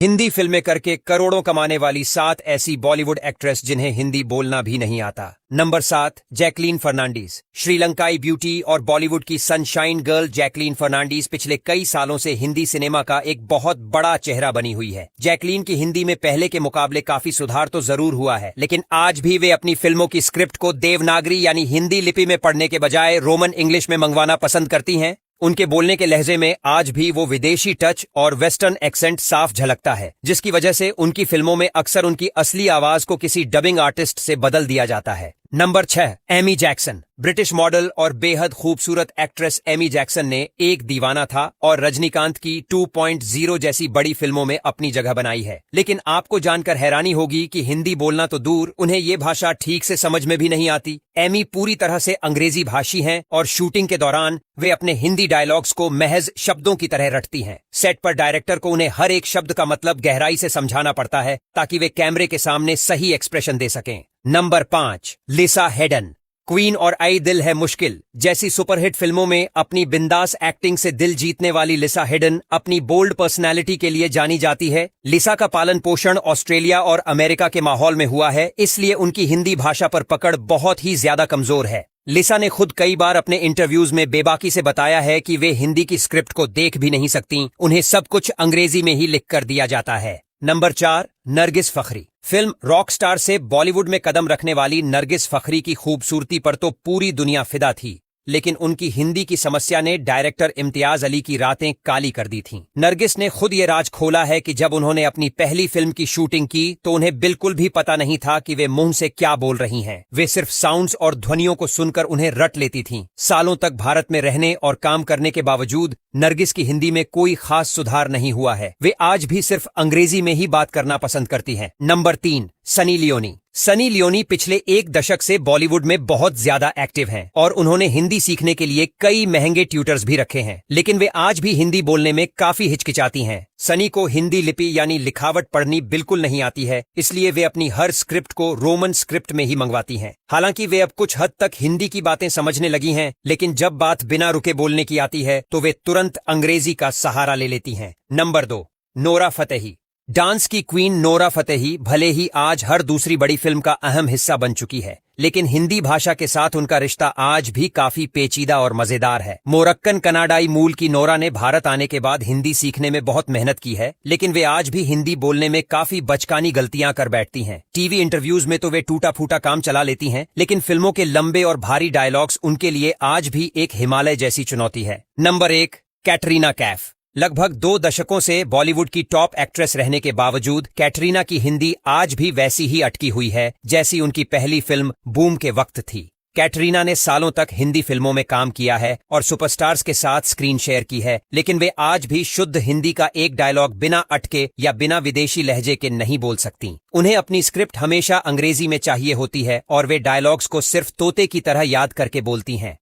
हिंदी फिल्में करके करोड़ों कमाने वाली 7 ऐसी बॉलीवुड एक्ट्रेस जिन्हें हिंदी बोलना भी नहीं आता। Number 7, Jacqueline Fernandez. श्रीलंकाई ब्यूटी और बॉलीवुड की सनशाइन गर्ल जैकलीन फर्नांडीज पिछले कई सालों से हिंदी सिनेमा का एक बहुत बड़ा चेहरा बनी हुई है। जैकलीन की हिंदी में पहले के मुकाबले काफी सुधार तो जरूर हुआ है, लेकिन आज भी वे अपनी फिल्मों की स्क्रिप्ट को देवनागरी यानी हिंदी लिपि में पढ़ने के बजाय रोमन इंग्लिश में मंगवाना पसंद करती हैं। उनके बोलने के लहजे में आज भी वो विदेशी टच और वेस्टर्न एक्सेंट साफ झलकता है, जिसकी वजह से उनकी फिल्मों में अक्सर उनकी असली आवाज को किसी डबिंग आर्टिस्ट से बदल दिया जाता है। नंबर 6, एमी जैक्सन। ब्रिटिश मॉडल और बेहद खूबसूरत एक्ट्रेस एमी जैक्सन ने एक दीवाना था और रजनीकांत की 2.0 जैसी बड़ी फिल्मों में अपनी जगह बनाई है। लेकिन आपको जानकर हैरानी होगी कि हिंदी बोलना तो दूर, उन्हें ये भाषा ठीक से समझ में भी नहीं आती। एमी पूरी तरह से अंग्रेजी भाषी हैं और शूटिंग के दौरान वे अपने हिंदी डायलॉग्स को महज शब्दों की तरह रटती हैं। सेट पर डायरेक्टर को उन्हें हर एक शब्द का मतलब गहराई से समझाना पड़ता है ताकि वे कैमरे के सामने सही एक्सप्रेशन दे सकें। नंबर 5, लिसा हेडन। क्वीन और आई दिल है मुश्किल जैसी सुपरहिट फिल्मों में अपनी बिंदास एक्टिंग से दिल जीतने वाली लिसा हेडन अपनी बोल्ड पर्सनैलिटी के लिए जानी जाती है। लिसा का पालन पोषण ऑस्ट्रेलिया और अमेरिका के माहौल में हुआ है, इसलिए उनकी हिंदी भाषा पर पकड़ बहुत ही ज्यादा कमजोर है। लिसा ने खुद कई बार अपने इंटरव्यूज में बेबाकी से बताया है कि वे हिंदी की स्क्रिप्ट को देख भी नहीं सकती, उन्हें सब कुछ अंग्रेजी में ही लिख कर दिया जाता है। नंबर 4, नरगिस फखरी। फिल्म रॉकस्टार से बॉलीवुड में कदम रखने वाली नरगिस फखरी की खूबसूरती पर तो पूरी दुनिया फिदा थी, लेकिन उनकी हिंदी की समस्या ने डायरेक्टर इम्तियाज अली की रातें काली कर दी थीं। नरगिस ने खुद ये राज खोला है कि जब उन्होंने अपनी पहली फिल्म की शूटिंग की तो उन्हें बिल्कुल भी पता नहीं था कि वे मुंह से क्या बोल रही हैं। वे सिर्फ साउंड्स और ध्वनियों को सुनकर उन्हें रट लेती थीं। सालों तक भारत में रहने और काम करने के बावजूद नरगिस की हिंदी में कोई खास सुधार नहीं हुआ है। वे आज भी सिर्फ अंग्रेजी में ही बात करना पसंद करती हैं। Number 3, Sunny Leone. Sunny Leone पिछले एक दशक से बॉलीवुड में बहुत ज्यादा एक्टिव हैं और उन्होंने हिंदी सीखने के लिए कई महंगे ट्यूटर्स भी रखे हैं, लेकिन वे आज भी हिंदी बोलने में काफी हिचकिचाती हैं। सनी को हिंदी लिपि यानी लिखावट पढ़नी बिल्कुल नहीं आती है, इसलिए वे अपनी हर स्क्रिप्ट को रोमन स्क्रिप्ट में ही मंगवाती हैं। हालांकि वे अब कुछ हद तक हिंदी की बातें समझने लगी हैं, लेकिन जब बात बिना रुके बोलने की आती है तो वे तुरंत अंग्रेजी का सहारा ले लेती हैं। Number 2, Nora Fatehi. डांस की क्वीन नोरा फतेही भले ही आज हर दूसरी बड़ी फिल्म का अहम हिस्सा बन चुकी है, लेकिन हिंदी भाषा के साथ उनका रिश्ता आज भी काफी पेचीदा और मजेदार है। मोरक्कन कनाडाई मूल की नोरा ने भारत आने के बाद हिंदी सीखने में बहुत मेहनत की है, लेकिन वे आज भी हिंदी बोलने में काफी बचकानी गलतियां कर बैठती हैं। टीवी इंटरव्यूज में तो वे टूटा फूटा काम चला लेती हैं, लेकिन फिल्मों के लंबे और भारी डायलॉग्स उनके लिए आज भी एक हिमालय जैसी चुनौती है। नंबर 1, कैटरीना कैफ। लगभग 2 दशकों से बॉलीवुड की टॉप एक्ट्रेस रहने के बावजूद कैटरीना की हिंदी आज भी वैसी ही अटकी हुई है जैसी उनकी पहली फिल्म बूम के वक्त थी। कैटरीना ने सालों तक हिंदी फिल्मों में काम किया है और सुपरस्टार्स के साथ स्क्रीन शेयर की है, लेकिन वे आज भी शुद्ध हिंदी का एक डायलॉग बिना अटके या बिना विदेशी लहजे के नहीं बोल सकती। उन्हें अपनी स्क्रिप्ट हमेशा अंग्रेजी में चाहिए होती है और वे डायलॉग्स को सिर्फ तोते की तरह याद करके बोलती हैं।